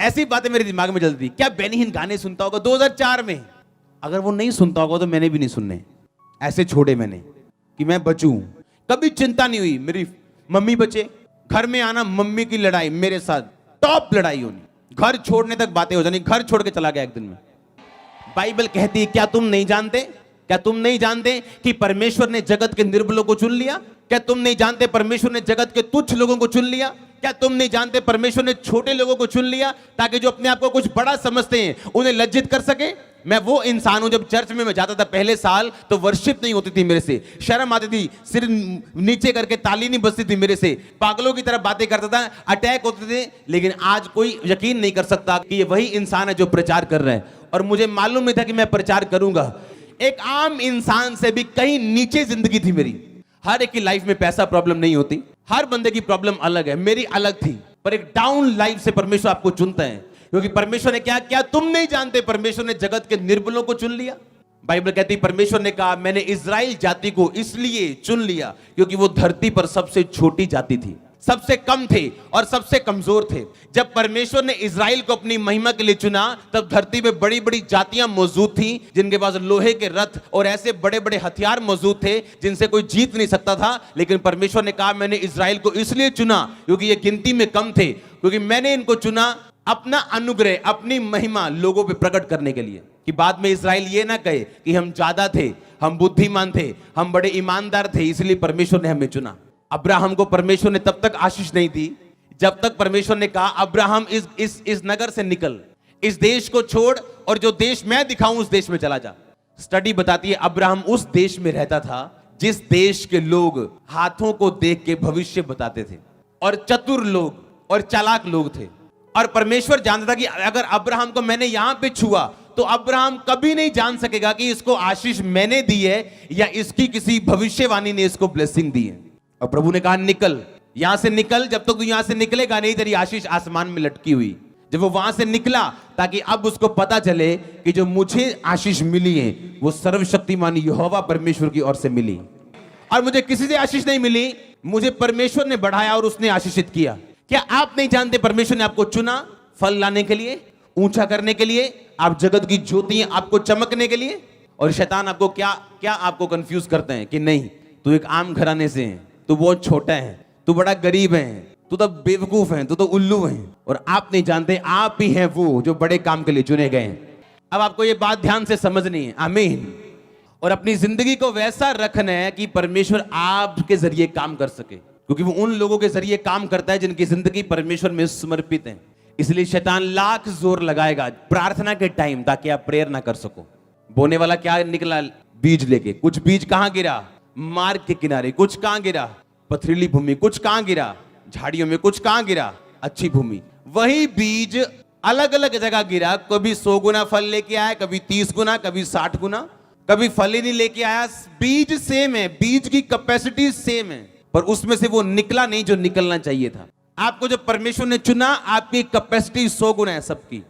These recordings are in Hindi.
ऐसी बातें मेरे दिमाग में चलती। क्या बेनी हिन गाने सुनता होगा 2004 में? अगर वो नहीं सुनता होगा तो मैंने भी नहीं सुनने, ऐसे छोड़े मैंने कि मैं बचूं। कभी चिंता नहीं हुई। मेरी मम्मी बचे, घर में आना, मम्मी की लड़ाई मेरे साथ, टॉप लड़ाई होनी, घर छोड़ने तक बातें हो जानी। घर छोड़ के चला गया एक दिन में। बाइबल कहती है, क्या तुम नहीं जानते, क्या तुम नहीं जानते कि परमेश्वर ने जगत के निर्बलों को चुन लिया? क्या तुम नहीं जानते परमेश्वर ने जगत के तुच्छ लोगों को चुन लिया? क्या तुम नहीं जानते परमेश्वर ने छोटे लोगों को चुन लिया ताकि जो अपने आप को कुछ बड़ा समझते हैं उन्हें लज्जित कर सके? मैं वो इंसान हूं, जब चर्च में मैं जाता था पहले साल तो वर्शिप नहीं होती थी मेरे से, शर्म आती थी, सिर नीचे करके ताली नहीं बजती थी मेरे से, पागलों की तरह बातें करता था, अटैक होते थे। लेकिन आज कोई यकीन नहीं कर सकता कि ये वही इंसान है जो प्रचार कर रहा है, और मुझे मालूम नहीं था कि मैं प्रचार करूंगा। एक आम इंसान से भी कहीं नीचे जिंदगी थी मेरी। हर एक की लाइफ में पैसा प्रॉब्लम नहीं होती, हर बंदे की प्रॉब्लम अलग है, मेरी अलग थी। पर एक डाउन लाइफ से परमेश्वर आपको चुनता है, क्योंकि परमेश्वर ने क्या तुम नहीं जानते परमेश्वर ने जगत के निर्बलों को चुन लिया? बाइबल कहती है परमेश्वर ने कहा, मैंने इस्राएल जाति को इसलिए चुन लिया क्योंकि वो धरती पर सबसे छोटी जाति थी, सबसे कम थे और सबसे कमजोर थे। जब परमेश्वर ने इस्राएल को अपनी महिमा के लिए चुना तब धरती में बड़ी बड़ी जातियां मौजूद थी जिनके पास लोहे के रथ और ऐसे बड़े बड़े हथियार मौजूद थे जिनसे कोई जीत नहीं सकता था। लेकिन परमेश्वर ने कहा, मैंने इस्राएल को इसलिए चुना क्योंकि ये गिनती में कम थे, क्योंकि मैंने इनको चुना अपना अनुग्रह, अपनी महिमा लोगों पे प्रकट करने के लिए, कि बाद में इस्राएल ये ना कहे कि हम ज्यादा थे, हम बुद्धिमान थे, हम बड़े ईमानदार थे, इसलिए परमेश्वर ने हमें चुना। अब्राहम को परमेश्वर ने तब तक आशीष नहीं दी जब तक परमेश्वर ने कहा, अब्राहम इस नगर से निकल, इस देश को छोड़ और जो देश मैं दिखाऊं उस देश में चला जा। स्टडी बताती है अब्राहम उस देश में रहता था जिस देश के लोग हाथों को देख के भविष्य बताते थे और चतुर लोग और चालाक लोग थे। और परमेश्वर जानता था कि अगर अब्राहम को मैंने यहां पे छुआ तो अब्राहम कभी नहीं जान सकेगा कि इसको आशीष मैंने दी है या इसकी किसी भविष्यवाणी ने इसको ब्लेसिंग दी है। और प्रभु ने कहा, निकल, यहां से निकल, जब तक तू यहां से निकलेगा नहीं तेरी आशीष आसमान में लटकी हुई। जब वो वहां से निकला ताकि अब उसको पता चले कि जो मुझे आशीष मिली है वो सर्वशक्तिमान यहोवा परमेश्वर की ओर से मिली, और मुझे किसी से आशीष नहीं मिली, मुझे परमेश्वर ने बढ़ाया और उसने आशीषित किया। क्या आप नहीं जानते परमेश्वर ने आपको चुना फल लाने के लिए, ऊंचा करने के लिए, आप जगत की ज्योति हैं आपको चमकने के लिए? और शैतान आपको क्या आपको कंफ्यूज करते हैं कि नहीं तू एक आम घराने से है, तू बहुत छोटा है, तू बड़ा गरीब है, तू तो बेवकूफ है, तू तो उल्लू है। और आप नहीं जानते आप ही हैं वो जो बड़े काम के लिए चुने गए हैं। अब आपको ये बात ध्यान से समझनी है, आमीन। और अपनी जिंदगी को वैसा रखना है कि परमेश्वर आपके जरिए काम कर सके, क्योंकि वो उन लोगों के जरिए काम करता है जिनकी जिंदगी परमेश्वर में समर्पित है। इसलिए शैतान लाख जोर लगाएगा प्रार्थना के टाइम ताकि आप प्रेयर ना कर सको। बोने वाला क्या निकला बीज लेके, कुछ बीज कहां गिरा, मार्ग के किनारे, कुछ कहां गिरा पथरीली भूमि, कुछ कहां गिरा झाड़ियों में, कुछ कहां गिरा अच्छी भूमि। वही बीज अलग अलग जगह गिरा, कभी 100 गुना फल लेके आया, कभी 30 गुना, कभी 60 गुना, कभी फल ही नहीं लेके आया। बीज सेम है, बीज की कैपेसिटी सेम है, पर उसमें से वो निकला नहीं जो निकलना चाहिए था। आपको जब परमेश्वर ने चुना आपकी कैपेसिटी 100 गुना है सबकी,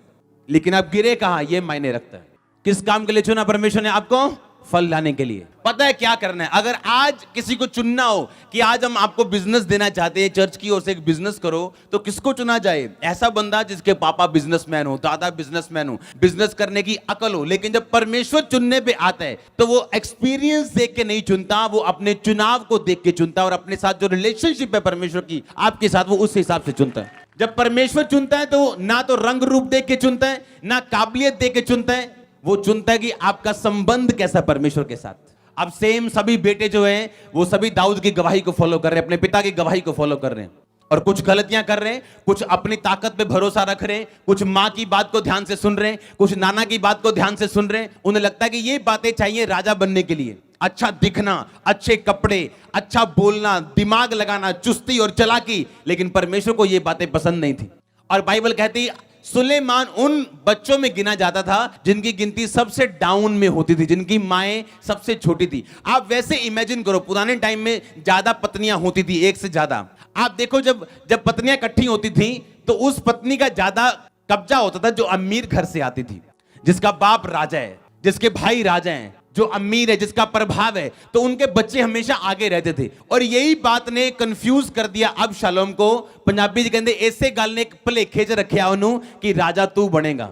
लेकिन आप गिरे कहां ये मायने रखता है। किस काम के लिए चुना परमेश्वर ने आपको? फल लाने के लिए। पता है क्या करना है? अगर आज किसी को चुनना हो कि आज हम आपको बिजनेस देना चाहते हैं, चर्च की ओर से एक बिजनेस करो, तो किसको चुना जाए? ऐसा बंदा जिसके पापा बिजनेसमैन हो, दादा बिजनेसमैन हो, बिजनेस करने की अकल हो। लेकिन जब परमेश्वर चुनने पे आता है तो वो एक्सपीरियंस देख के नहीं चुनता, वो अपने चुनाव को देख के चुनता है और अपने साथ जो रिलेशनशिप है परमेश्वर की आपके साथ, वो उस हिसाब से चुनता है। जब परमेश्वर चुनता है तो ना तो रंग रूप देख के चुनता है, ना काबिलियत देख के चुनता है, वो चुनता है कि आपका संबंध कैसा परमेश्वर के साथ। अब सेम सभी बेटे जो हैं वो सभी दाऊद की गवाही को फॉलो कर रहे हैं, अपने पिता की गवाही को फॉलो कर रहे हैं, और कुछ गलतियां कर रहे हैं, कुछ अपनी ताकत पे भरोसा रख रहे हैं, कुछ माँ की बात को ध्यान से सुन रहे हैं, कुछ नाना की बात को ध्यान से सुन रहे हैं। उन्हें लगता है कि ये बातें चाहिए राजा बनने के लिए, अच्छा दिखना, अच्छे कपड़े, अच्छा बोलना, दिमाग लगाना, चुस्ती और चालाकी। लेकिन परमेश्वर को ये बातें पसंद नहीं थी। और बाइबल कहती सुलेमान उन बच्चों में गिना जाता था जिनकी गिनती सबसे डाउन में होती थी, जिनकी माएं सबसे छोटी थी। आप वैसे इमेजिन करो, पुराने टाइम में ज्यादा पत्नियां होती थी, एक से ज्यादा। आप देखो जब पत्नियां इकट्ठी होती थी तो उस पत्नी का ज्यादा कब्जा होता था जो अमीर घर से आती थी, जिसका बाप राजा है, जिसके भाई राजा हैं, जो अमीर है, जिसका प्रभाव है, तो उनके बच्चे हमेशा आगे रहते थे। और यही बात ने कंफ्यूज कर दिया अब शालोम को। पंजाबी जी कहते ऐसे गल ने भले खेच रखा उन्हों कि राजा तू बनेगा।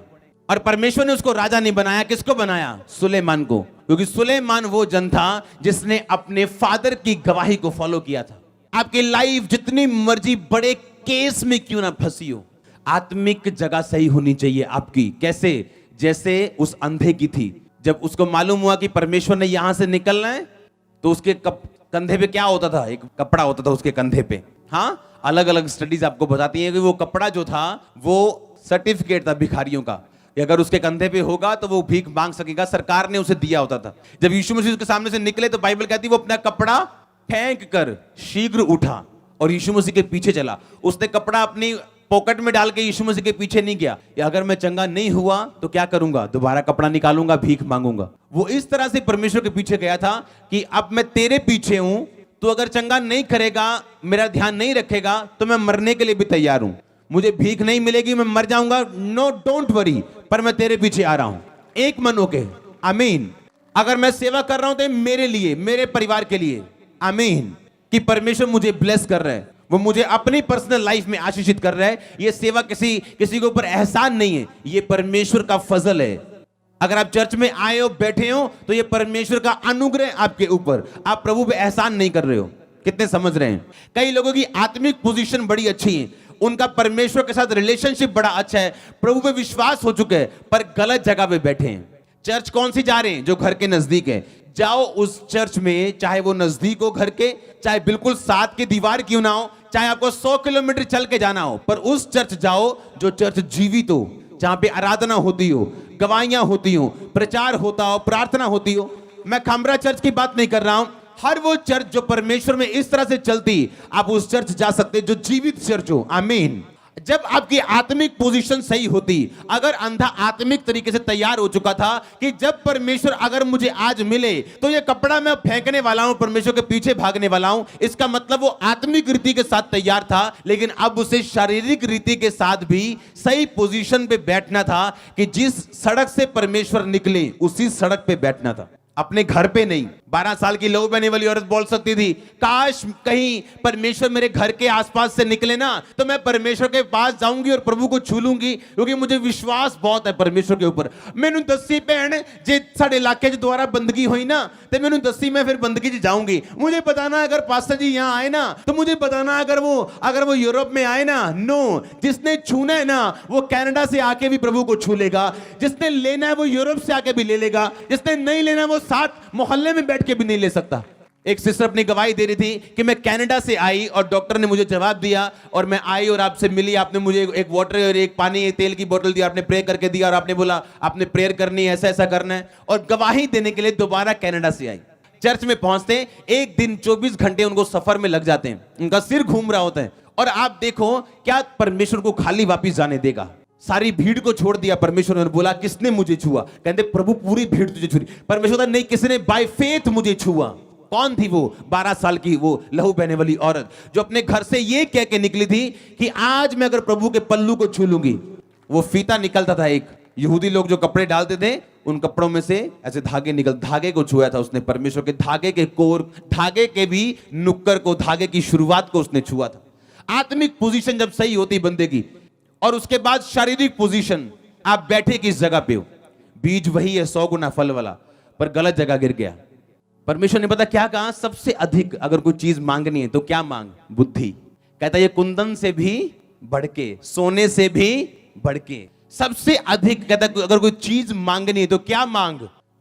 और परमेश्वर ने उसको राजा नहीं बनाया, किसको बनाया? सुलेमान को, क्योंकि सुलेमान वो जन था जिसने अपने फादर की गवाही को फॉलो किया था। आपकी लाइफ जितनी मर्जी बड़े केस में क्यों ना फंसी हो, आत्मिक जगह सही होनी चाहिए आपकी। कैसे? जैसे उस अंधे की थी, जब उसको मालूम हुआ कि परमेश्वर ने यहां से निकलना है, तो उसके कंधे पे क्या होता था? एक कपड़ा होता था उसके कंधे पे। हाँ, अलग अलग स्टडीज आपको बताती हैं कि वो कपड़ा जो था वो सर्टिफिकेट था भिखारियों का, कि अगर उसके कंधे पे होगा तो वो भीख मांग सकेगा। सरकार ने उसे दिया होता था। जब यीशु मसीह उसके सामने से निकले तो बाइबल कहती वो अपना कपड़ा फेंक कर शीघ्र उठा और यीशु मसीह के पीछे चला। उसने कपड़ा अपनी पॉकेट में डाल के यीशु मसीह के पीछे नहीं गया, या अगर मैं चंगा नहीं हुआ तो क्या करूंगा? दोबारा कपड़ा निकालूंगा, भीख मांगूंगा। वो इस तरह से परमेश्वर के पीछे गया था कि अब मैं तेरे पीछे हूं, तो अगर चंगा नहीं करेगा, मेरा ध्यान नहीं रखेगा, तो मैं मरने के लिए भी तैयार हूं। मुझे भीख नहीं मिलेगी, मैं मर जाऊंगा, नो डोंट वरी, पर मैं तेरे पीछे आ रहा हूं। एक मन होके आमीन। अगर मैं सेवा कर रहा हूं तो मेरे लिए, मेरे परिवार के लिए, आमीन। कि परमेश्वर मुझे ब्लेस कर रहा है, वो मुझे अपनी पर्सनल लाइफ में आशीषित कर रहा है। ये सेवा किसी के ऊपर एहसान नहीं है, ये परमेश्वर का फजल है। अगर आप चर्च में आए हो, बैठे हो, तो ये परमेश्वर का अनुग्रह आपके ऊपर। आप प्रभु पे एहसान नहीं कर रहे हो। कितने समझ रहे हैं? कई लोगों की आत्मिक पोजीशन बड़ी अच्छी है, उनका परमेश्वर के साथ रिलेशनशिप बड़ा अच्छा है, प्रभु पे विश्वास हो चुका है, पर गलत जगह पे बैठे हैं। चर्च कौन सी जा रहे हैं? जो घर के नजदीक है। जाओ उस चर्च में, चाहे वो नजदीक हो घर के, चाहे बिल्कुल साथ की दीवार क्यों ना हो, चाहे आपको 100 किलोमीटर चल के जाना हो, पर उस चर्च जाओ जो चर्च जीवित हो, जहां पे आराधना होती हो, गवाहियां होती हो, प्रचार होता हो, प्रार्थना होती हो। मैं खामरा चर्च की बात नहीं कर रहा हूं, हर वो चर्च जो परमेश्वर में इस तरह से चलती, आप उस चर्च जा सकते जो जीवित चर्च हो। आमीन। जब आपकी आत्मिक पोजीशन सही होती, अगर अंधा आत्मिक तरीके से तैयार हो चुका था कि जब परमेश्वर अगर मुझे आज मिले तो ये कपड़ा मैं फेंकने वाला हूं, परमेश्वर के पीछे भागने वाला हूं, इसका मतलब वो आत्मिक रीति के साथ तैयार था, लेकिन अब उसे शारीरिक रीति के साथ भी सही पोजीशन पे बैठना था कि जिस सड़क से परमेश्वर निकले उसी सड़क पे बैठना था, अपने घर पे नहीं। 12 साल की लहू बहने वाली औरत बोल सकती थी, काश कहीं परमेश्वर मेरे घर के आसपास से निकले ना, तो मैं परमेश्वर के पास जाऊंगी और प्रभु को छू लूंगी, क्योंकि मुझे विश्वास बहुत है परमेश्वर के ऊपर। मैनू दसी भैन जे साडे इलाके च दोबारा बंदगी हुई ना, तो मैनू दसी मैं फिर बंदगी च जाऊंगी। मुझे बताना अगर पास्टर जी यहाँ आए ना, तो मुझे बताना अगर वो यूरोप में आए ना। नो, जिसने छूना है ना वो कनाडा से आके भी प्रभु को छू लेगा, जिसने लेना है वो यूरोप से आके भी ले लेगा, जिसने नहीं लेना वो साथ मोहल्ले में बैठ के भी नहीं ले सकता। एक सिस्टर अपनी गवाही दे रही थी कि मैं कनाडा से आई और डॉक्टर ने मुझे जवाब दिया और मैं आई और आपसे मिली, आपने मुझे एक वाटर और एक पानी, एक तेल की बोतल दी, आपने प्रे करके दिया और आपने बोला आपने प्रेयर करनी है, ऐसा ऐसा करना है, और गवाही देने के लिए दोबारा कनाडा से आई। चर्च में पहुंचते एक दिन 24 घंटे उनको सफर में लग जाते हैं, उनका सिर घूम रहा होता है। और आप देखो क्या परमेश्वर को खाली वापिस जाने देगा? सारी भीड़ को छोड़ दिया परमेश्वर ने, बोला किसने मुझे छुआ? कहते प्रभु पूरी भीड़ तुझे छुई। परमेश्वर नहीं, किसने बाय फेथ मुझे छुआ। कौन थी वो? 12 साल की वो लहू बहने वाली औरत, जो अपने घर से ये कह के निकली थी कि आज मैं अगर प्रभु के पल्लू को छू लूंगी। वो फीता निकलता था, एक यहूदी लोग जो कपड़े डालते थे उन कपड़ों में से ऐसे धागे को छुआ था उसने। परमेश्वर के धागे के कोर, धागे के भी नुक्कर को, धागे की शुरुआत को उसने छुआ था। आत्मिक पोजीशन जब सही होती बंदे की, और उसके बाद शारीरिक पोजीशन, आप बैठे किस जगह पे हो? बीज वही है 100 गुना फल वाला, पर गलत जगह गिर गया। परमेश्वर ने पता क्या कहा? सबसे अधिक अगर कोई चीज मांगनी है तो क्या मांग? बुद्धि। कहता ये कुंदन से भी बढ़ के, सोने से भी बढ़ के, सबसे अधिक कहता अगर कोई चीज मांगनी है तो क्या मांग?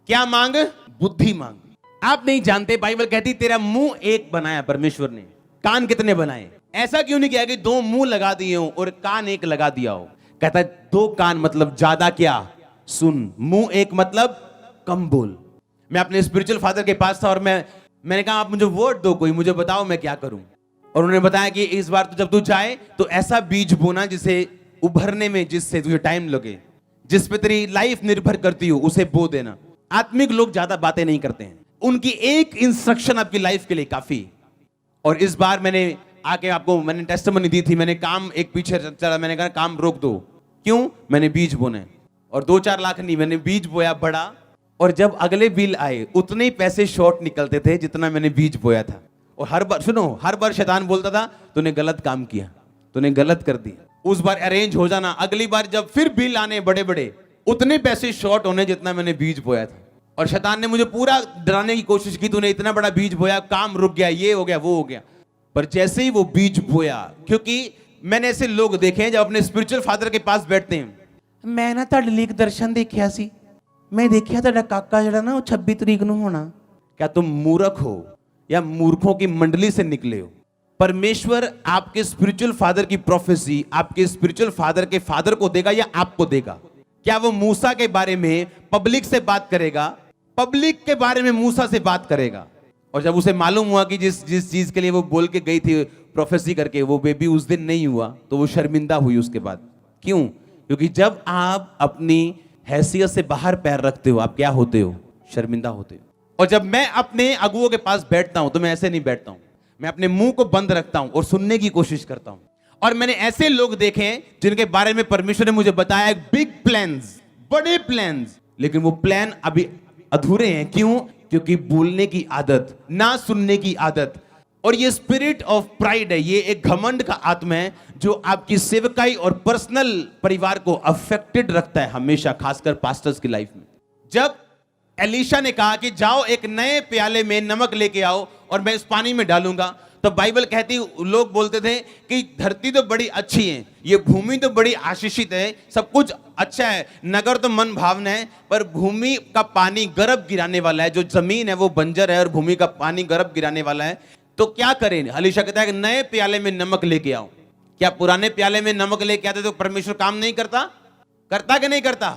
क्या मांग? बुद्धि मांग। आप नहीं जानते, बाइबल कहती तेरा मुंह एक बनाया परमेश्वर ने, कान कितने बनाए? ऐसा क्यों नहीं किया कि 2 मुंह लगा दिए हो और कान एक लगा दिया हो? कहता है 2 कान मतलब ज्यादा क्या सुन, मुंह एक मतलब कम बोल। मैं अपने स्पिरिचुअल फादर के पास था और मैंने कहा आप मुझे वर्ड दो कोई, मुझे बताओ मैं क्या करूं। और उन्होंने बताया कि इस बार तो जब तू जाए तो ऐसा बीज बोना जिसे उभरने में, जिससे तुझे टाइम लगे, जिस पे तेरी लाइफ निर्भर करती हो, उसे बो देना। आत्मिक लोग ज्यादा बातें नहीं करते हैं, उनकी एक इंस्ट्रक्शन आपकी लाइफ के लिए काफी। और इस बार मैंने आके आपको मैंने टेस्टिमनी दी थी, मैंने काम एक पीछे चला, मैंने कहा काम रोक दो। क्यों? मैंने बीज बोने, और 2-4 लाख नहीं, मैंने बीज बोया बड़ा, और जब अगले बिल आए उतने ही पैसे शॉर्ट निकलते थे जितना मैंने बीज बोया था। और हर बार सुनो, हर बार शैतान बोलता था तूने गलत काम किया, तूने गलत कर दिया। उस बार अरेंज हो जाना, अगली बार जब फिर बिल आने बड़े बड़े, उतने पैसे शॉर्ट होने जितना मैंने बीज बोया था। और शैतान ने मुझे पूरा डराने की कोशिश की, तूने इतना बड़ा बीज बोया, काम रुक गया, ये हो गया, वो हो गया। पर जैसे ही वो बीज बोया, क्योंकि मैंने ऐसे लोग देखे हैं जब अपने स्पिरिचुअल फादर के पास बैठते हैं, मैं ना ਤੁਹਾਡੇ ਲਈ ਇੱਕ दर्शन देखिया सी, मैं देखिया ਤੁਹਾਡਾ काका ਜਿਹੜਾ ना वो 26 तरीक ਨੂੰ होना। क्या तुम मूर्ख हो या मूर्खों की मंडली से निकले हो? परमेश्वर आपके स्पिरिचुअल फादर की प्रोफेसी आपके स्पिरिचुअल फादर के फादर को देगा या आपको देगा? क्या वो मूसा के बारे में पब्लिक से बात करेगा? पब्लिक के बारे में मूसा से बात करेगा। और जब उसे मालूम हुआ कि जिस जिस चीज के लिए वो बोल के गई थी प्रोफेसी करके, वो बेबी उस दिन नहीं हुआ, तो वो शर्मिंदा हुई उसके बाद। क्यों? क्योंकि जब आप अपनी हैसियत से बाहर पैर रखते हो, आप क्या होते हो? शर्मिंदा होते हो। और जब मैं अपने अगुओं के पास बैठता हूं तो मैं ऐसे नहीं बैठता हूं, मैं अपने मुंह को बंद रखता हूं और सुनने की कोशिश करता हूं। और मैंने ऐसे लोग देखे हैं जिनके बारे में परमेश्वर ने मुझे बताया बिग प्लान्स, बड़े प्लान्स, लेकिन वो प्लान अभी अधूरे हैं। क्यों? क्योंकि बोलने की आदत, ना सुनने की आदत। और ये स्पिरिट ऑफ प्राइड है, ये एक घमंड का आत्मा है जो आपकी सेवकाई और पर्सनल परिवार को अफेक्टेड रखता है हमेशा, खासकर पास्टर्स की लाइफ में। जब एलीशा ने कहा कि जाओ एक नए प्याले में नमक लेके आओ और मैं इस पानी में डालूंगा, तो बाइबल कहती, लोग बोलते थे कि धरती तो बड़ी अच्छी है, ये भूमि तो बड़ी आशीषित है, सब कुछ अच्छा है, नगर तो मन भावना है, पर भूमि का पानी गर्भ गिराने वाला है, जो जमीन है वो बंजर है और भूमि का पानी गर्भ गिराने वाला है। तो क्या करें? एलीशा कहता है कि नए प्याले में नमक लेके आओ। क्या पुराने प्याले में नमक लेके आते तो परमेश्वर काम नहीं करता? करता कि नहीं करता?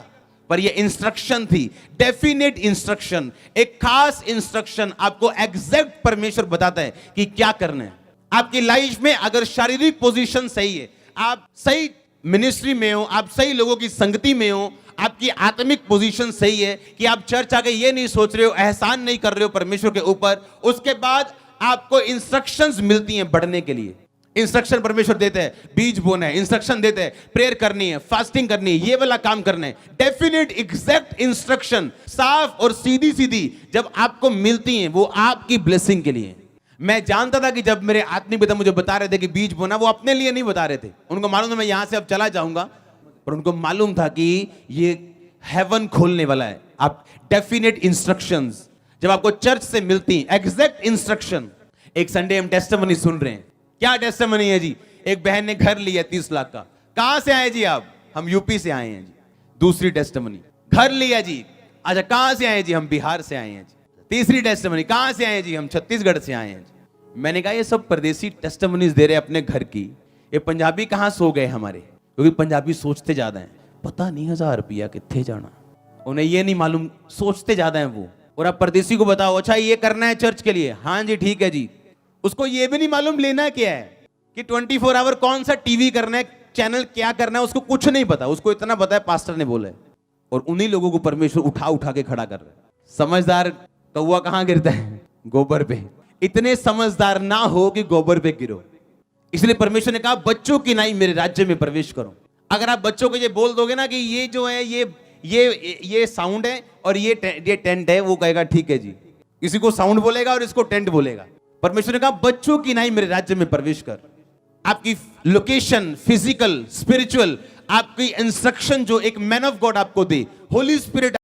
पर ये इंस्ट्रक्शन थी, डेफिनेट इंस्ट्रक्शन, एक खास इंस्ट्रक्शन। आपको एग्जैक्ट परमेश्वर बताता है कि क्या करना है आपकी लाइफ में। अगर शारीरिक पोजीशन सही है, आप सही मिनिस्ट्री में हो, आप सही लोगों की संगति में हो, आपकी आत्मिक पोजीशन सही है कि आप चर्च आके ये नहीं सोच रहे हो, एहसान नहीं कर रहे हो परमेश्वर के ऊपर, उसके बाद आपको इंस्ट्रक्शंस मिलती हैं बढ़ने के लिए। इंस्ट्रक्शन परमेश्वर देते हैं, बीज बोना है, इंस्ट्रक्शन देते हैं, प्रेयर करनी है, फास्टिंग करनी है, ये वाला काम करना है। डेफिनेट एग्जैक्ट इंस्ट्रक्शन, साफ और सीधी सीधी जब आपको मिलती हैं, वो आपकी ब्लेसिंग के लिए। मैं जानता था कि जब मेरे आत्मिक पिता मुझे बता रहे थे कि बीज बोना, वो अपने लिए नहीं बता रहे थे, उनको मालूम था मैं यहां से अब चला जाऊंगा, पर उनको मालूम था कि ये हेवन खोलने वाला है। आप डेफिनेट इंस्ट्रक्शंस जब आपको चर्च से मिलती हैं, एग्जैक्ट इंस्ट्रक्शन। एक संडे हम टेस्टिमनी सुन रहे हैं। क्या टेस्टिमनी है जी? एक बहन ने घर लिया 30 लाख का। कहां से आए जी आप? हम यूपी से आए हैं जी। दूसरी टेस्टिमनी, घर लिया जी। अच्छा, कहां से आए जी? हम बिहार से आए हैं जी। तीसरी टेस्टिमनी, कहां से आए जी? हम छत्तीसगढ़ से आए हैं जी। मैंने कहा ये सब परदेसी टेस्टिमनीज दे रहे अपने घर की, ये पंजाबी कहां सो गए हमारे? क्योंकि पंजाबी सोचते ज्यादा हैं, पता नहीं 1000 रुपया कितने जाना, उन्हें ये नहीं मालूम, सोचते ज्यादा हैं वो। और आप परदेसी को बताओ अच्छा ये करना है चर्च के लिए, हाँ जी ठीक है जी, उसको ये भी नहीं मालूम लेना क्या है, कि 24 आवर कौन सा टीवी करना है, चैनल क्या करना है, उसको कुछ नहीं पता। उसको इतना पता है पास्टर ने बोला है। और उन्हीं लोगों को परमेश्वर उठा उठा के खड़ा कर रहा है। समझदार कौवा कहां गिरता है? गोबर पे। इतने समझदार ना हो कि गोबर पे गिरो। इसलिए परमेश्वर ने कहा बच्चों की नाई मेरे राज्य में प्रवेश करो। अगर आप बच्चों को ये बोल दोगे ना कि ये जो है ये साउंड है और ये टेंट है, वो कहेगा ठीक है जी। किसी को साउंड बोलेगा और इसको टेंट बोलेगा। परमेश्वर ने कहा बच्चों की नाई मेरे राज्य में प्रवेश कर। आपकी लोकेशन, फिजिकल, स्पिरिचुअल, आपकी इंस्ट्रक्शन जो एक मैन ऑफ गॉड आपको दे, होली स्पिरिट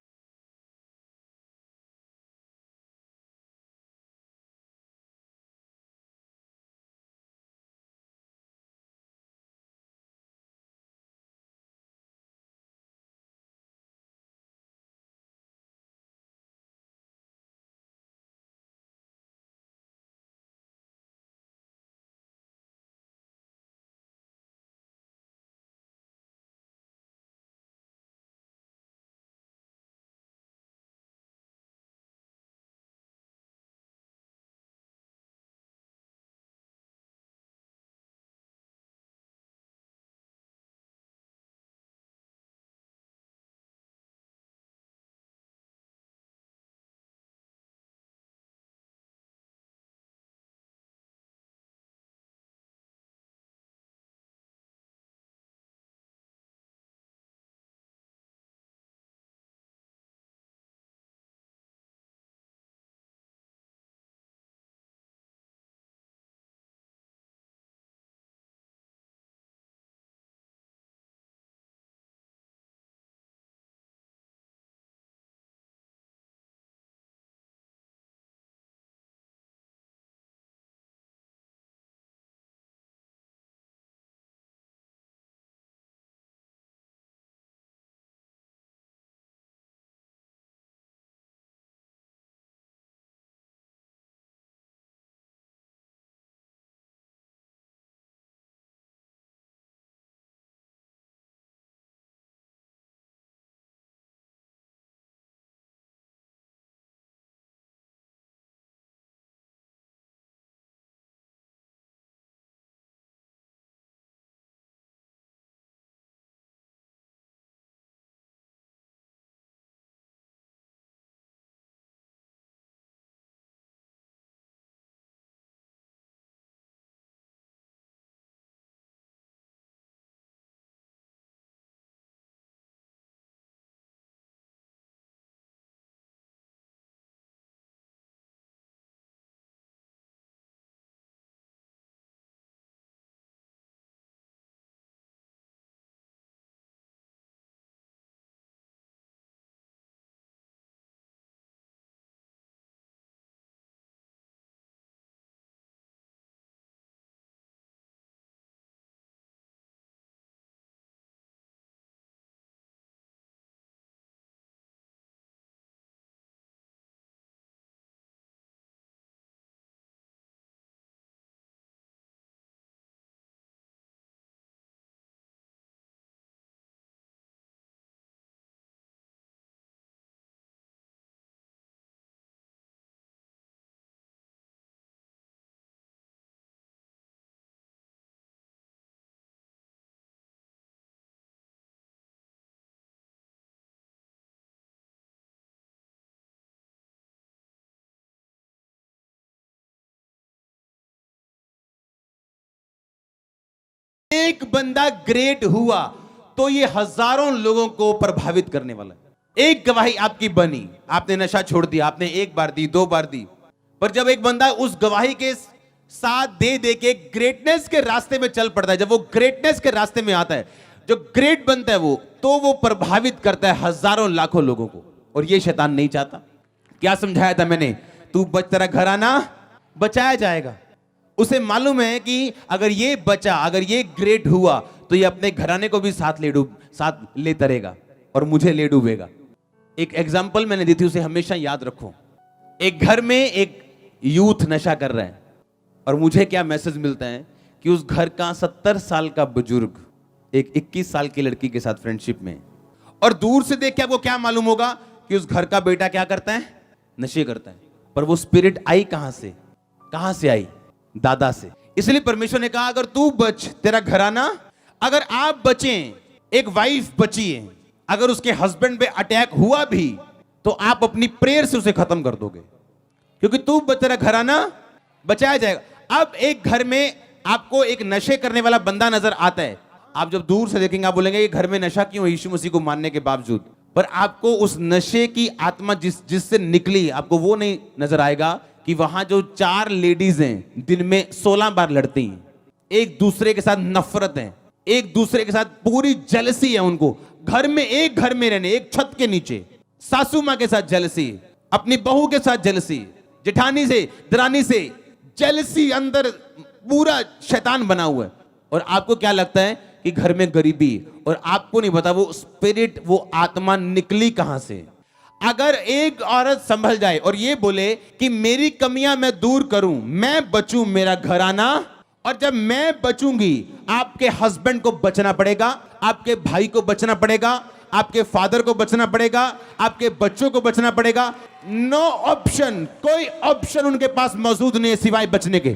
एक बंदा ग्रेट हुआ तो ये हजारों लोगों को प्रभावित करने वाला है। एक गवाही आपकी बनी, आपने नशा छोड़ दिया, आपने एक बार दी, 2 बार दी, पर जब एक बंदा उस गवाही के साथ दे दे के ग्रेटनेस के रास्ते में चल पड़ता है, जब वो ग्रेटनेस के रास्ते में आता है, जो ग्रेट बनता है वो प्रभावित करता है हजारों लाखों लोगों को। और ये शैतान नहीं चाहता। क्या समझाया था मैंने? तू बच, तेरा घराना बचाया जाएगा। उसे मालूम है कि अगर ये बचा, अगर ये ग्रेट हुआ तो ये अपने घराने को भी साथ ले तरेगा और मुझे ले डूबेगा। एक एग्जाम्पल मैंने दी थी, उसे हमेशा याद रखो। एक घर में एक यूथ नशा कर रहा है और मुझे क्या मैसेज मिलता है कि उस घर का 70 साल का बुजुर्ग एक 21 साल की लड़की के साथ फ्रेंडशिप में, और दूर से देख के आपको क्या मालूम होगा कि उस घर का बेटा क्या करता है? नशे करता है। पर वो स्पिरिट आई कहां से? कहां से आई? दादा से। इसलिए परमेश्वर ने कहा अगर तू बच, तेरा घराना, अगर आप बचें, एक वाइफ बची है, अगर उसके हस्बैंड पे अटैक हुआ भी तो आप अपनी प्रेयर से उसे खत्म कर दोगे, क्योंकि तू बच, तेरा घराना बचाया जाएगा। अब एक घर में आपको एक नशे करने वाला बंदा नजर आता है, आप जब दूर से देखेंगे आप बोलेंगे ये घर में नशा क्यों? यीशु मसीह को मानने के बावजूद। पर आपको उस नशे की आत्मा जिससे निकली, आपको वो नहीं नजर आएगा कि वहां जो 4 लेडीज हैं दिन में 16 बार लड़ती हैं, एक दूसरे के साथ नफरत है, एक दूसरे के साथ पूरी जेलसी है उनको। घर में, एक घर में रहने, एक छत के नीचे, सासू मां के साथ जेलसी, अपनी बहू के साथ जेलसी, जेठानी से, दरानी से जेलसी, अंदर पूरा शैतान बना हुआ है। और आपको क्या लगता है कि घर में गरीबी, और आपको नहीं पता वो स्पिरिट, वो आत्मा निकली कहां से। अगर एक औरत संभल जाए और ये बोले कि मेरी कमियां मैं दूर करूं, मैं बचूं, मेरा घराना, और जब मैं बचूंगी आपके हस्बैंड को बचना पड़ेगा, आपके भाई को बचना पड़ेगा, आपके फादर को बचना पड़ेगा, आपके बच्चों को बचना पड़ेगा। नो ऑप्शन, कोई ऑप्शन उनके पास मौजूद नहीं है सिवाय बचने के।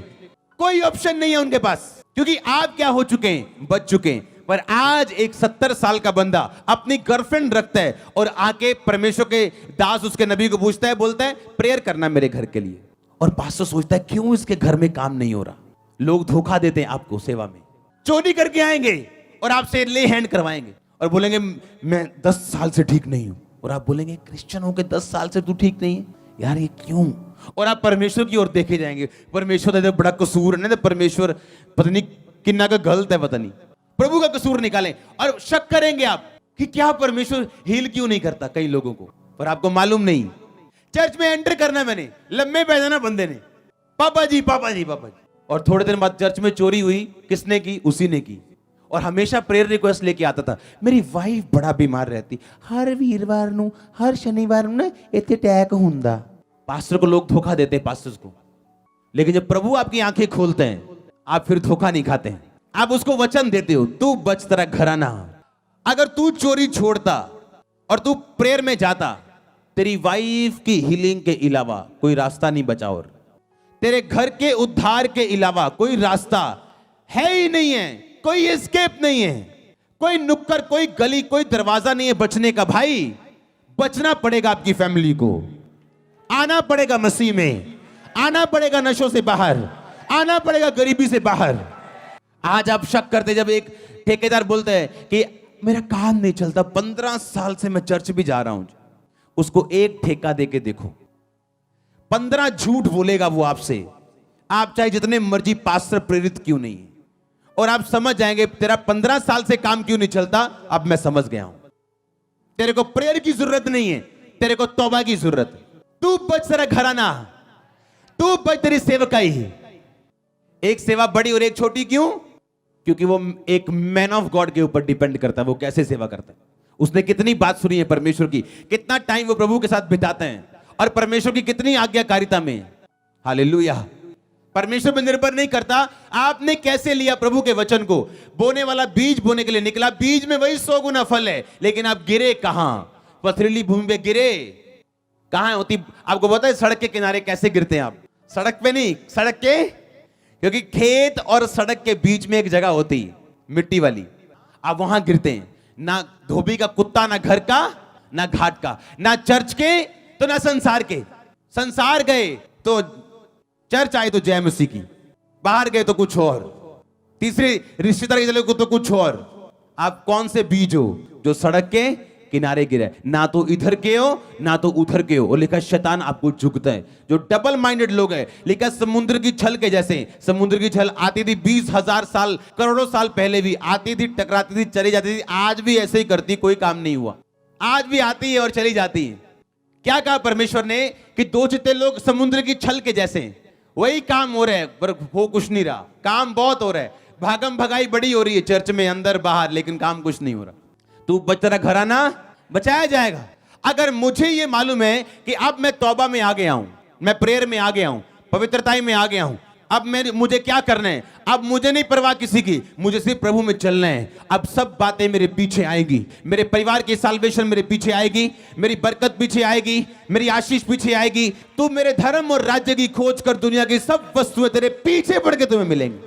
कोई ऑप्शन नहीं है उनके पास, क्योंकि आप क्या हो चुके हैं? बच चुके हैं। पर आज एक 70 साल का बंदा अपनी गर्लफ्रेंड रखता है और आके परमेश्वर के दास उसके नबी को पूछता है, बोलता है प्रेयर करना मेरे घर के लिए। और पास्टर सोचता है क्यों इसके घर में काम नहीं हो रहा। लोग धोखा देते हैं आपको सेवा में, चोरी करके आएंगे और आपसे ले हैंड करवाएंगे और बोलेंगे मैं 10 साल से ठीक नहीं हूं। और आप बोलेंगे क्रिश्चियन होकर 10 साल से तू ठीक नहीं है यार, ये क्यों? और आप परमेश्वर की ओर देखे जाएंगे, परमेश्वर तो बड़ा कसूर है ना, परमेश्वर पता नहीं किन्ना का गलत है, पता नहीं, प्रभु का कसूर निकालें। और शक करेंगे आप कि क्या परमेश्वर हील क्यों नहीं करता कई लोगों को। पर आपको मालूम नहीं, चर्च में एंटर करना, मैंने लम्बे पैजाना बंदे ने, पापा जी पापा जी पापा जी, और थोड़े दिन बाद चर्च में चोरी हुई, किसने की? उसी ने की। और हमेशा प्रेयर रिक्वेस्ट लेके आता था, मेरी वाइफ बड़ा बीमार रहती, हर वीरवार नू, हर शनिवार नू ना इत्थे अटैक हुंदा। पास्टर को लोग धोखा देते हैं, पास्टर्स को, लेकिन जब प्रभु आपकी आंखें खोलते हैं आप फिर धोखा नहीं खाते हैं। आप उसको वचन देते हो, तू बच, तेरा घराना। अगर तू चोरी छोड़ता और तू प्रेयर में जाता, तेरी वाइफ की हीलिंग के अलावा कोई रास्ता नहीं बचा, और तेरे घर के उद्धार के अलावा कोई रास्ता है ही नहीं है, कोई एस्केप नहीं है, कोई नुक्कड़, कोई गली, कोई दरवाजा नहीं है बचने का। भाई बचना पड़ेगा, आपकी फैमिली को आना पड़ेगा, मसीह में आना पड़ेगा, नशों से बाहर आना पड़ेगा, गरीबी से बाहर। आज आप शक करते जब एक ठेकेदार बोलता है कि मेरा काम नहीं चलता, 15 साल से मैं चर्च भी जा रहा हूं, उसको एक ठेका देके देखो, 15 झूठ बोलेगा वो आपसे, आप चाहे जितने मर्जी पास्टर प्रेरित क्यों नहीं है, और आप समझ जाएंगे तेरा 15 साल से काम क्यों नहीं चलता। अब मैं समझ गया हूं, तेरे को प्रेयर की जरूरत नहीं है, तेरे को तौबा की जरूरत है। तू बच, तेरा घराना, तू बच, तेरी सेवकाई। एक सेवा बड़ी और एक छोटी क्यों? क्योंकि वो एक मैन ऑफ गॉड के ऊपर डिपेंड करता है, वो कैसे सेवा करता है, उसने कितनी बात सुनी है परमेश्वर की, कितना टाइम वो प्रभु के साथ बिताते हैं, और परमेश्वर की कितनी आज्ञाकारिता में। हालेलुया। परमेश्वर पर निर्भर नहीं करता आपने कैसे लिया प्रभु के वचन को। बोने वाला बीज बोने के लिए निकला, बीज में वही 100 गुना फल है, लेकिन आप गिरे कहां? पथरीली भूमि पे गिरे। कहां होती आपको पता है? सड़क के किनारे कैसे गिरते हैं आप? सड़क पे नहीं, सड़क के, क्योंकि खेत और सड़क के बीच में एक जगह होती है मिट्टी वाली, आप वहां गिरते हैं। ना धोबी का कुत्ता, ना घर का, ना घाट का, ना चर्च के तो ना संसार के। संसार गए तो चर्च आई तो जय मसीह की, बाहर गए तो कुछ और। तीसरे रिश्तेदार चले तो कुछ और। आप कौन से बीज हो जो सड़क के किनारे गिरे, ना तो इधर के हो ना तो उधर के हो। और लिखा शैतान आपको झुकता है। जो डबल माइंडेड लोग हैं, लिखा समुद्र की छल के जैसे। समुद्र की छल आती थी 20,000 साल करोड़ों साल पहले भी आती थी, टकराती थी, चली जाती थी। आज भी ऐसे ही करती, कोई काम नहीं हुआ। आज भी आती है और चली जाती है। क्या कहा परमेश्वर ने कि दो चित्ते लोग समुद्र की छल के जैसे। वही काम हो रहा है पर हो कुछ नहीं रहा। काम बहुत हो रहा है, भागम भगाई बड़ी हो रही है चर्च में अंदर बाहर, लेकिन काम कुछ नहीं हो रहा। तू बच, तेरा घराना बचाया जाएगा। अगर मुझे यह मालूम है कि अब मैं तौबा में आ गया हूं, मैं प्रेयर में आ गया हूं, पवित्रता में आ गया हूं, अब मुझे क्या करना है, अब मुझे नहीं परवाह किसी की, मुझे सिर्फ प्रभु में चलना है। अब सब बातें मेरे पीछे आएगी, मेरे परिवार की साल्वेशन मेरे पीछे आएगी, मेरी बरकत पीछे आएगी, मेरी आशीष पीछे आएगी। तू मेरे धर्म और राज्य की खोज कर, दुनिया की सब वस्तुएं तेरे पीछे पड़ के तुम्हें मिलेंगी।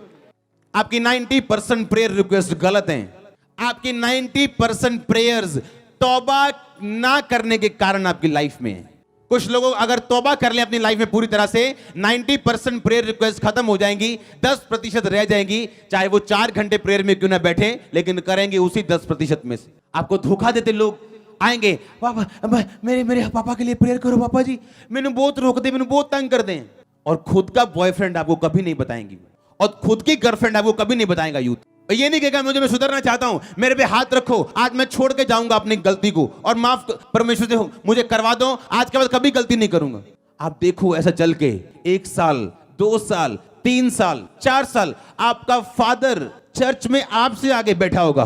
आपकी 90% प्रेयर रिक्वेस्ट गलत हैं। आपकी 90% प्रेयर्स तौबा ना करने के कारण आपकी लाइफ में है। कुछ लोगों अगर तौबा कर ले अपनी लाइफ में पूरी तरह से, 90% प्रेयर रिक्वेस्ट खत्म हो जाएंगी, 10% रह जाएंगी। चाहे वो 4 घंटे प्रेयर में क्यों ना बैठे, लेकिन करेंगे उसी 10% में से। आपको धोखा देते लोग आएंगे, पापा मेरे पापा के लिए प्रेयर करो, पापा जी मैंने बहुत रोक दे, मैंने बहुत तंग कर दें। और खुद का बॉयफ्रेंड आपको कभी नहीं बताएंगी, और खुद की गर्लफ्रेंड आपको कभी नहीं बताएगा यूथ। ये नहीं कहेगा मैं सुधरना चाहता हूं, मेरे पे हाथ रखो, आज मैं छोड़ के जाऊंगा अपनी गलती को और माफ परमेश्वर से मुझे करवा दो, आज के बाद कभी गलती नहीं करूंगा। आप देखो ऐसा चल के 1 साल 2 साल 3 साल 4 साल आपका फादर चर्च में आपसे आगे बैठा होगा,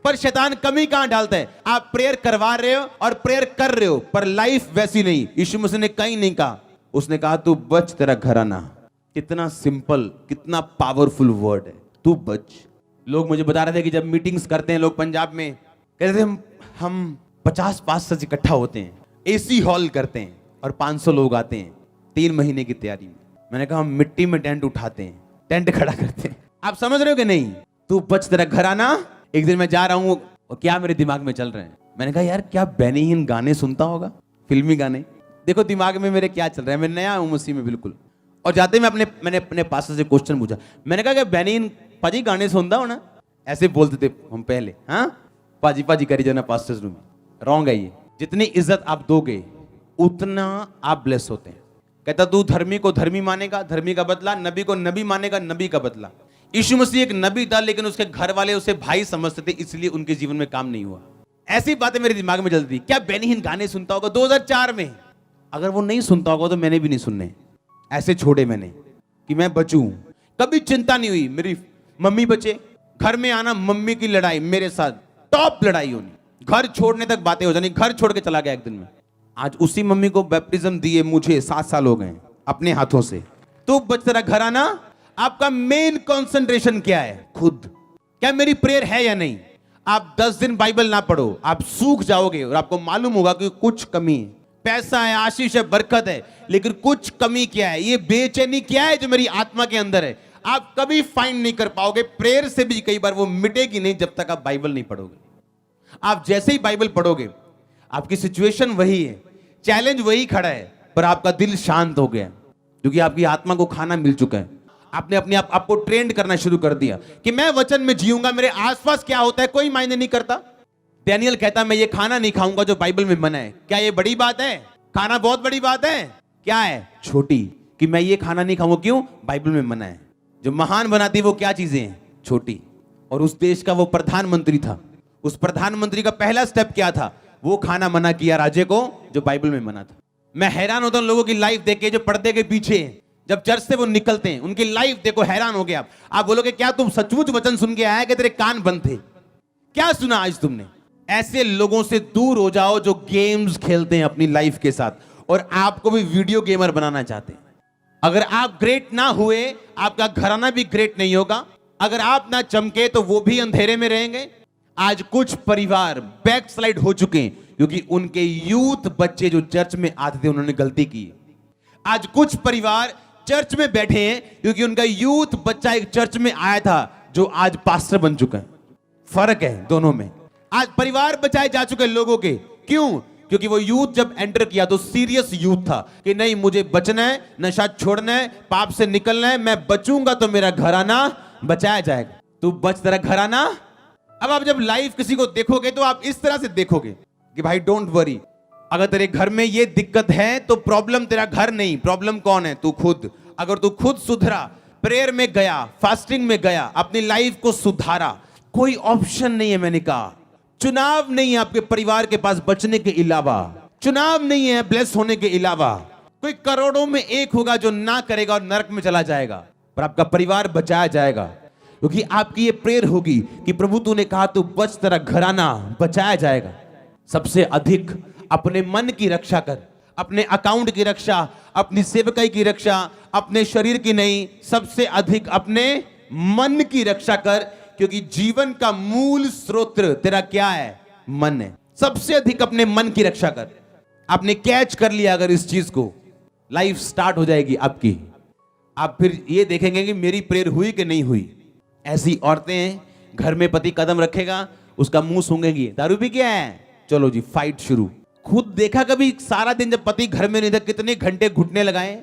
पर शैतान कमी कहां डालता है, आप प्रेयर करवा रहे हो और प्रेयर कर रहे हो, पर लाइफ वैसी नहीं। यीशु मसीह ने कहीं नहीं कहा, उसने कहा तू बच, तेरा घराना। कितना सिंपल, कितना पावरफुल वर्ड है, तू बच। लोग मुझे बता रहे थे कि जब मीटिंग्स करते हैं लोग पंजाब में, कहते थे हम 50 पास्टर्स इकट्ठा होते हैं, एसी हॉल करते हैं और 500 लोग आते हैं 3 महीने की तैयारी में। मैंने कहा हम मिट्टी में टेंट उठाते हैं, टेंट खड़ा करते हैं। आप समझ रहे हो कि नहीं? तू बच, तेरा घराना। एक दिन मैं जा रहा हूं और क्या मेरे दिमाग में चल रहे हैं, मैंने कहा यार क्या बेनीहीन गाने सुनता होगा, फिल्मी गाने। देखो दिमाग में मेरे क्या चल रहा है, मैं नया हूं मसीह में बिल्कुल। और जाते मैंने अपने पास्टर से क्वेश्चन पूछा, मैंने कहा कि बेनीहीन पाजी गाने सुनता हो ना? ऐसे बोलते थे हम पहले, हाँ पाजी करी जाना पास्टर्स रूम। रॉन्ग है ये। जितनी इज्जत आप दोगे उतना आप ब्लेस होते हैं। कहता तू धर्मी को धर्मी मानेगा, धर्मी का बदला, नबी को नबी मानेगा, नबी का बदला। यीशु मसीह एक नबी था, लेकिन उसके घर वाले उसे भाई समझते थे, इसलिए उनके जीवन में काम नहीं हुआ। ऐसी बातें मेरे दिमाग में चलती। क्या बेनीहीन गाने सुनता होगा 2004 में? अगर वो नहीं सुनता होगा तो मैंने भी नहीं सुनने। ऐसे छोड़े मैंने कि मैं बचूं। कभी चिंता नहीं हुई, मेरी मम्मी बचे, घर में आना मम्मी की लड़ाई मेरे साथ, टॉप लड़ाई होनी, घर छोड़ने तक बातें हो जानी, घर छोड़ के चला गया एक दिन में। आज उसी मम्मी को बैप्टिज्म दिए मुझे 7 साल हो गए अपने हाथों से। तो बच, तेरा घर आना। आपका मेन कंसंट्रेशन क्या है? खुद। क्या मेरी प्रेयर है या नहीं? आप 10 दिन बाइबल ना पढ़ो, आप सूख जाओगे और आपको मालूम होगा कि कुछ कमी है। पैसा है, आशीष है, बरकत है, लेकिन कुछ कमी क्या है, ये बेचैनी क्या है जो मेरी आत्मा के अंदर है। आप कभी फाइंड नहीं कर पाओगे। प्रेयर से भी कई बार वो मिटेगी नहीं जब तक आप बाइबल नहीं पढ़ोगे। आप जैसे ही बाइबल पढ़ोगे, आपकी सिचुएशन वही है, चैलेंज वही खड़ा है, पर आपका दिल शांत हो गया, क्योंकि आपकी आत्मा को खाना मिल चुका है। आपने अपने आपको ट्रेंड करना शुरू कर दिया कि मैं वचन में जीऊंगा, मेरे आसपास क्या होता है कोई मायने नहीं करता। डैनियल कहता मैं ये खाना नहीं खाऊंगा जो बाइबल में मना है। क्या ये बड़ी बात है? खाना बहुत बड़ी बात है। क्या है? छोटी। कि मैं ये खाना नहीं खाऊंगा, क्यों? बाइबल में मना है। जो महान बनाती है वो क्या चीजें हैं? छोटी। और उस देश का वो प्रधानमंत्री था, उस प्रधानमंत्री का पहला स्टेप क्या था? वो खाना मना किया राजे को जो बाइबल में मना था। मैं हैरान होता हूं लोगों की लाइफ देख के, जो पर्दे के पीछे हैं, जब चर्च से वो निकलते हैं, उनकी लाइफ देखो, हैरान हो गया आप बोलोगे क्या तुम सचमुच वचन सुन के आया कि तेरे कान बंद थे? क्या सुना आज तुमने? ऐसे लोगों से दूर हो जाओ जो गेम्स खेलते हैं अपनी लाइफ के साथ और आपको भी वीडियो गेमर बनाना चाहते हैं। अगर आप ग्रेट ना हुए, आपका घराना भी ग्रेट नहीं होगा। अगर आप ना चमके तो वो भी अंधेरे में रहेंगे। आज कुछ परिवार बैकस्लाइड हो चुके हैं क्योंकि उनके यूथ बच्चे जो चर्च में आते थे उन्होंने गलती की। आज कुछ परिवार चर्च में बैठे हैं क्योंकि उनका यूथ बच्चा एक चर्च में आया था जो आज पास्टर बन चुका है। फर्क है दोनों में। आज परिवार बचाए जा चुके लोगों के, क्यों? क्योंकि वो यूथ जब एंटर किया तो सीरियस यूथ था कि नहीं मुझे बचना है, नशा छोड़ना है, पाप से निकलना है, मैं बचूंगा तो मेरा घराना बचाया जाएगा। तू बच तेरा घर आना। अब आप जब लाइव किसी को देखोगे तो आप इस तरह से देखोगे कि भाई डोंट वरी, अगर तेरे घर में ये दिक्कत है तो प्रॉब्लम तेरा घर नहीं, प्रॉब्लम कौन है? तू खुद। अगर तू खुद सुधरा, प्रेयर में गया, फास्टिंग में गया, अपनी लाइफ को सुधारा, कोई ऑप्शन नहीं है। मैंने कहा चुनाव नहीं है आपके परिवार के पास बचने के अलावा, चुनाव नहीं है ब्लेस होने के अलावा। कोई करोड़ों में एक होगा जो ना करेगा और नरक में चला जाएगा, पर आपका परिवार बचाया जाएगा क्योंकि आपकी ये प्रेयर होगी कि प्रभु तूने कहा तू बच, तेरा घराना बचाया जाएगा। सबसे अधिक अपने मन की रक्षा कर, अपने अकाउंट की रक्षा, अपनी सेवकाई की रक्षा, अपने शरीर की नहीं, सबसे अधिक अपने मन की रक्षा कर, क्योंकि जीवन का मूल स्रोत तेरा क्या है? मन है। सबसे अधिक अपने मन की रक्षा कर। आपने कैच कर लिया अगर इस चीज को, लाइफ स्टार्ट हो जाएगी आपकी। आप फिर ये देखेंगे कि मेरी प्रेयर हुई कि नहीं हुई। ऐसी औरतें हैं, घर में पति कदम रखेगा उसका मुंह सूंघेंगी, दारू पी क्या है, चलो जी फाइट शुरू। खुद देखा कभी सारा दिन जब पति घर में नहीं था कितने घंटे घुटने लगाए?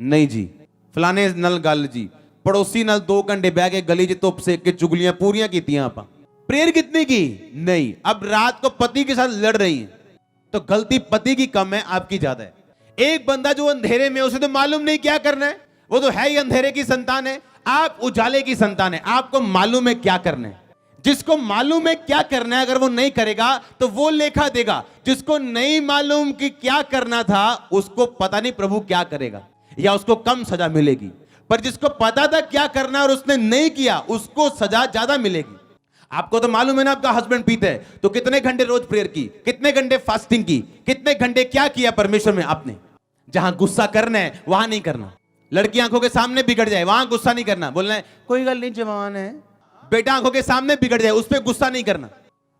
नहीं जी, फलाने नल गल जी, पड़ोसी नल 2 घंटे बह के गली च धुप सेक के चुगलियां पूरियां कीतियां आपा। प्रेयर कितनी की? नहीं। अब रात को पति के साथ लड़ रही है तो गलती पति की कम है, आपकी ज्यादा है। एक बंदा जो अंधेरे में, उसे तो मालूम नहीं क्या करना है, वो तो है ही अंधेरे की संतान है। आप उजाले की संतान है, आपको मालूम है क्या करना है। जिसको मालूम है क्या करना है, अगर वो नहीं करेगा तो वो लेखा देगा। जिसको नहीं मालूम कि क्या करना था, उसको पता नहीं प्रभु क्या करेगा, या उसको कम सजा मिलेगी। पर जिसको पता था क्या करना है और उसने नहीं किया, उसको सजा ज्यादा मिलेगी। आपको तो मालूम है ना, आपका हस्बैंड पीता है तो कितने घंटे रोज प्रेयर की, कितने घंटे फास्टिंग की, कितने घंटे क्या किया परमेश्वर में आपने। जहां गुस्सा करना है वहां नहीं करना। लड़की आंखों के सामने बिगड़ जाए वहां गुस्सा नहीं करना, बोलना है कोई गल नहीं जवान है। बेटा आंखों के सामने बिगड़ जाए उस पर गुस्सा नहीं करना।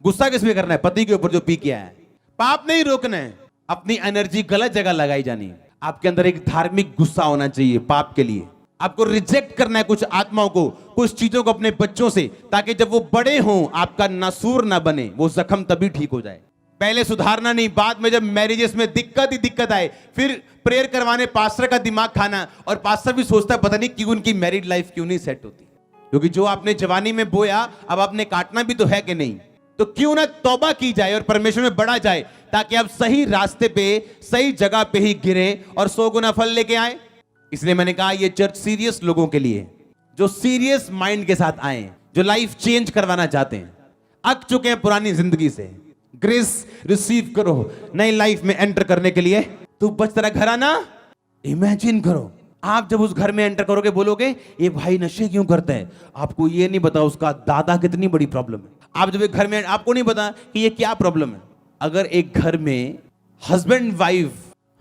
गुस्सा किस पे करना है? पति के ऊपर जो पी किया है। पाप नहीं रोकना है, अपनी एनर्जी गलत जगह लगाई जानी है। आपके अंदर एक धार्मिक गुस्सा होना चाहिए पाप के लिए। आपको रिजेक्ट करना है कुछ आत्माओं को, कुछ चीजों को अपने बच्चों से, ताकि जब वो बड़े हों आपका नासूर ना बने, वो जख्म तभी ठीक हो जाए। पहले सुधारना नहीं, बाद में जब मैरिजेस में दिक्कत ही दिक्कत आए, फिर प्रेयर करवाने पास्टर का दिमाग खाना, और पास्टर भी सोचता है पता नहीं क्यों उनकी मैरिड लाइफ क्यों नहीं सेट होती। क्योंकि जो आपने जवानी में बोया अब आपने काटना भी तो है कि नहीं। तो क्यों ना तौबा की जाए और परमेश्वर में बढ़ा जाए, ताकि आप सही रास्ते पे, सही जगह पे ही गिरे और 100 गुना फल लेके आए। इसलिए मैंने कहा ये चर्च सीरियस लोगों के लिए, जो सीरियस माइंड के साथ आए, जो लाइफ चेंज करवाना चाहते हैं, अक चुके हैं पुरानी जिंदगी से। ग्रेस रिसीव करो नई लाइफ में एंटर करने के लिए। तू बच, तेरा घर आना। इमेजिन करो आप जब उस घर में एंटर करोगे, बोलोगे ये भाई नशे क्यों करता है, आपको ये नहीं पता उसका दादा कितनी बड़ी प्रॉब्लम है। आप जब एक घर में, आपको नहीं पता कि ये क्या प्रॉब्लम है। अगर एक घर में हस्बैंड वाइफ,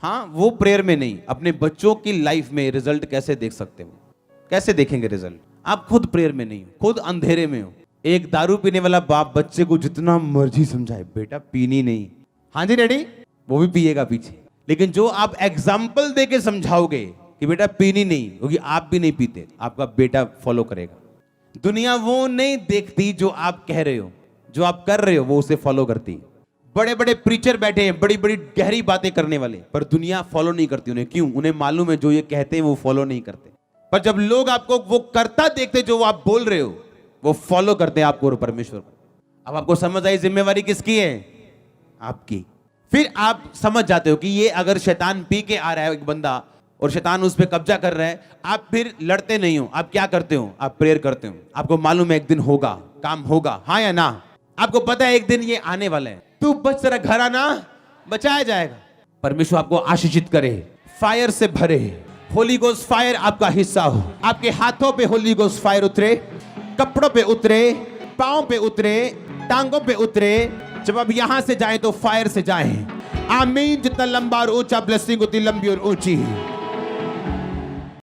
हाँ वो प्रेयर में नहीं, अपने बच्चों की लाइफ में रिजल्ट कैसे देख सकते हो? कैसे देखेंगे रिजल्ट? आप खुद प्रेयर में नहीं हो, खुद अंधेरे में हो। एक दारू पीने वाला बाप बच्चे को जितना मर्जी समझाए, बेटा पीनी नहीं, हाँ जी डैडी, वो भी पिएगा पीछे। लेकिन जो आप एग्जाम्पल दे के समझाओगे कि बेटा पीनी नहीं, क्योंकि आप भी नहीं पीते, आपका बेटा फॉलो करेगा। दुनिया वो नहीं देखती जो आप कह रहे हो, जो आप कर रहे हो वो उसे फॉलो करती। बड़े बड़े प्रीचर बैठे हैं, बड़ी बड़ी गहरी बातें करने वाले, पर दुनिया फॉलो नहीं करती उन्हें। क्यों? उन्हें मालूम है जो ये कहते हैं वो फॉलो नहीं करते। पर जब लोग आपको वो करता देखते जो आप बोल रहे हो, वो फॉलो करते हैं आपको और परमेश्वर को। अब आपको समझ आई जिम्मेवारी किसकी है? आपकी। फिर आप समझ जाते हो कि ये अगर शैतान पी के आ रहा है एक बंदा और शैतान उस पर कब्जा कर रहा है, आप फिर लड़ते नहीं हो। आप क्या करते हो? आप प्रेयर करते हो। आपको मालूम है एक दिन होगा, काम होगा, हाँ या ना? आपको पता है एक दिन ये आने वाला है। तू बच, तेरा घर आना बचाया जाएगा। परमेश्वर आपको आशीषित करे, फायर से भरे, होली गोस्ट फायर आपका हिस्सा हो। आपके हाथों पे होली गोस्ट फायर उतरे, कपड़ों पे उतरे, पांव पे उतरे, टांगों पे उतरे। जब आप यहां से जाएं तो फायर से जाएं। आमीन। जितना लंबा और ऊंचा ब्लेसिंग उतनी लंबी और ऊंची।